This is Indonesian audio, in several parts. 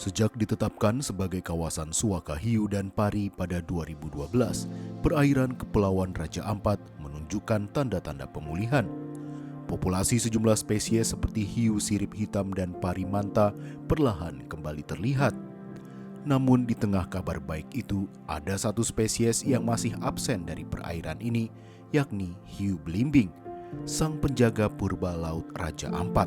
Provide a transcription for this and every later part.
Sejak ditetapkan sebagai kawasan suaka hiu dan pari pada 2012, perairan Kepulauan Raja Ampat menunjukkan tanda-tanda pemulihan. Populasi sejumlah spesies seperti hiu sirip hitam dan pari manta perlahan kembali terlihat. Namun di tengah kabar baik itu, ada satu spesies yang masih absen dari perairan ini, yakni hiu belimbing, sang penjaga purba laut Raja Ampat.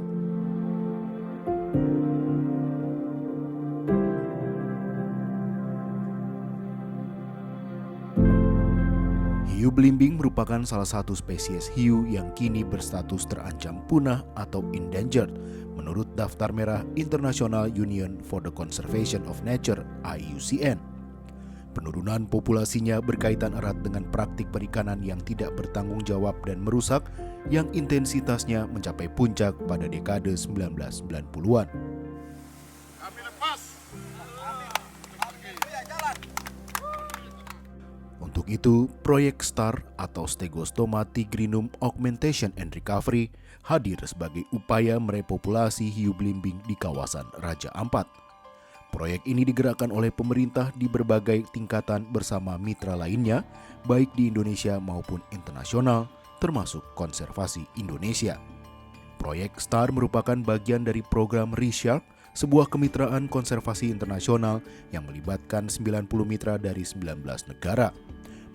Hiu belimbing merupakan salah satu spesies hiu yang kini berstatus terancam punah atau endangered menurut Daftar Merah International Union for the Conservation of Nature (IUCN). Penurunan populasinya berkaitan erat dengan praktik perikanan yang tidak bertanggung jawab dan merusak yang intensitasnya mencapai puncak pada dekade 1990-an. Untuk itu, proyek STAR atau Stegostoma tigrinum Augmentation and Recovery hadir sebagai upaya merepopulasi hiu belimbing di kawasan Raja Ampat. Proyek ini digerakkan oleh pemerintah di berbagai tingkatan bersama mitra lainnya, baik di Indonesia maupun internasional, termasuk Konservasi Indonesia. Proyek STAR merupakan bagian dari program ReShark, sebuah kemitraan konservasi internasional yang melibatkan 90 mitra dari 19 negara.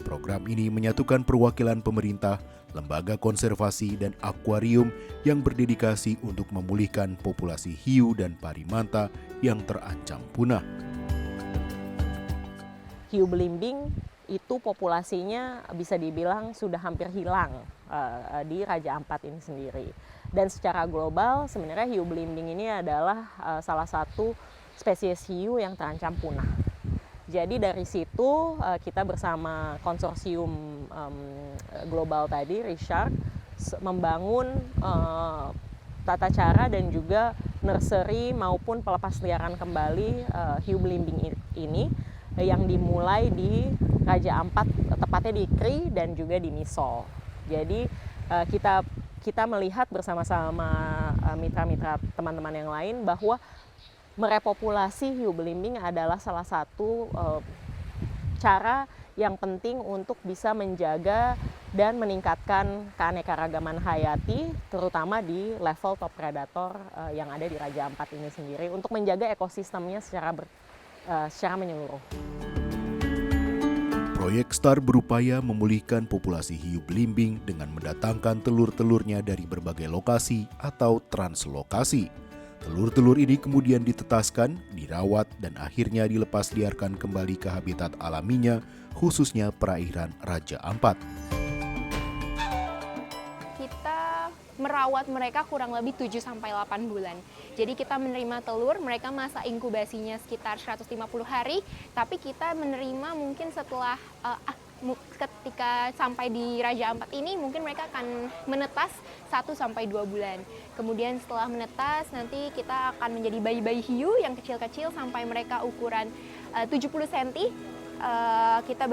Program ini menyatukan perwakilan pemerintah, lembaga konservasi, dan akuarium yang berdedikasi untuk memulihkan populasi hiu dan pari manta yang terancam punah. Hiu belimbing itu populasinya bisa dibilang sudah hampir hilang di Raja Ampat ini sendiri. Dan secara global sebenarnya hiu belimbing ini adalah salah satu spesies hiu yang terancam punah. Jadi dari situ kita bersama konsorsium global tadi, ReShark, membangun tata cara dan juga nursery maupun pelepasliaran kembali hiu belimbing ini yang dimulai di Raja Ampat, tepatnya di Kri dan juga di Misol. Jadi kita melihat bersama-sama mitra-mitra teman-teman yang lain bahwa merepopulasi hiu belimbing adalah salah satu cara yang penting untuk bisa menjaga dan meningkatkan keanekaragaman hayati, terutama di level top predator yang ada di Raja Ampat ini sendiri, untuk menjaga ekosistemnya secara menyeluruh. Proyek STAR berupaya memulihkan populasi hiu belimbing dengan mendatangkan telur-telurnya dari berbagai lokasi atau translokasi. Telur-telur ini kemudian ditetaskan, dirawat, dan akhirnya dilepas liarkan kembali ke habitat alaminya, khususnya perairan Raja Ampat. Kita merawat mereka kurang lebih 7-8 bulan. Jadi kita menerima telur, mereka masa inkubasinya sekitar 150 hari, tapi kita menerima mungkin setelah ketika sampai di Raja Ampat ini mungkin mereka akan menetas 1-2 bulan. Kemudian setelah menetas nanti kita akan menjadi bayi-bayi hiu yang kecil-kecil sampai mereka ukuran 70 cm. Kita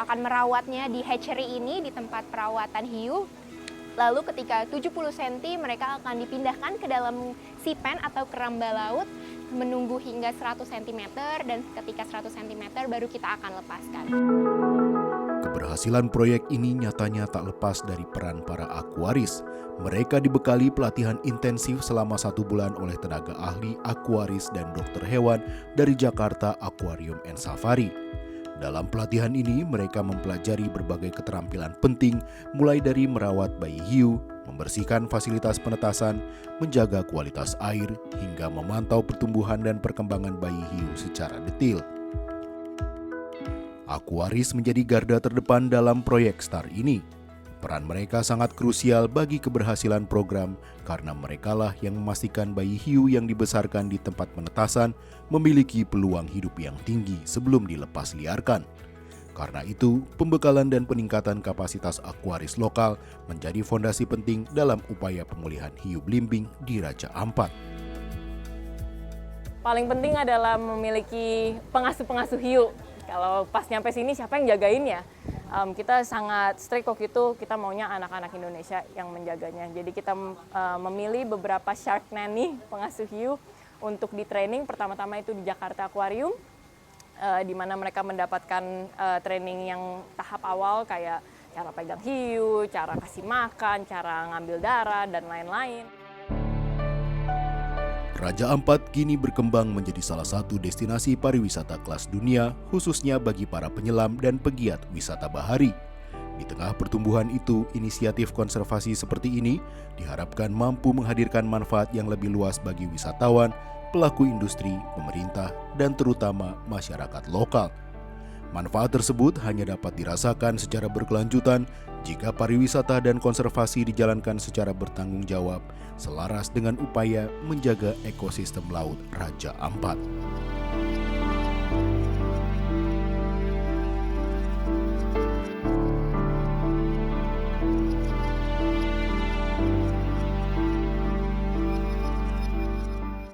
akan merawatnya di hatchery ini, di tempat perawatan hiu. Lalu ketika 70 cm mereka akan dipindahkan ke dalam sipen atau keramba laut menunggu hingga 100 cm dan ketika 100 cm baru kita akan lepaskan. Keberhasilan proyek ini nyatanya tak lepas dari peran para akuaris. Mereka dibekali pelatihan intensif selama 1 bulan oleh tenaga ahli akuaris dan dokter hewan dari Jakarta Aquarium and Safari. Dalam pelatihan ini, mereka mempelajari berbagai keterampilan penting, mulai dari merawat bayi hiu, membersihkan fasilitas penetasan, menjaga kualitas air, hingga memantau pertumbuhan dan perkembangan bayi hiu secara detail. Akuaris menjadi garda terdepan dalam proyek STAR ini. Peran mereka sangat krusial bagi keberhasilan program karena merekalah yang memastikan bayi hiu yang dibesarkan di tempat penetasan memiliki peluang hidup yang tinggi sebelum dilepas liarkan. Karena itu, pembekalan dan peningkatan kapasitas akuaris lokal menjadi fondasi penting dalam upaya pemulihan hiu belimbing di Raja Ampat. Paling penting adalah memiliki pengasuh-pengasuh hiu. Kalau pas nyampe sini siapa yang jagain ya? Kita sangat strict waktu itu, kita maunya anak-anak Indonesia yang menjaganya. Jadi kita memilih beberapa shark nanny, pengasuh hiu, untuk di training pertama-tama itu di Jakarta Aquarium, di mana mereka mendapatkan training yang tahap awal kayak cara pegang hiu, cara kasih makan, cara ngambil darah, dan lain-lain. Raja Ampat kini berkembang menjadi salah satu destinasi pariwisata kelas dunia, khususnya bagi para penyelam dan pegiat wisata bahari. Di tengah pertumbuhan itu, inisiatif konservasi seperti ini diharapkan mampu menghadirkan manfaat yang lebih luas bagi wisatawan, pelaku industri, pemerintah, dan terutama masyarakat lokal. Manfaat tersebut hanya dapat dirasakan secara berkelanjutan jika pariwisata dan konservasi dijalankan secara bertanggung jawab, selaras dengan upaya menjaga ekosistem laut Raja Ampat.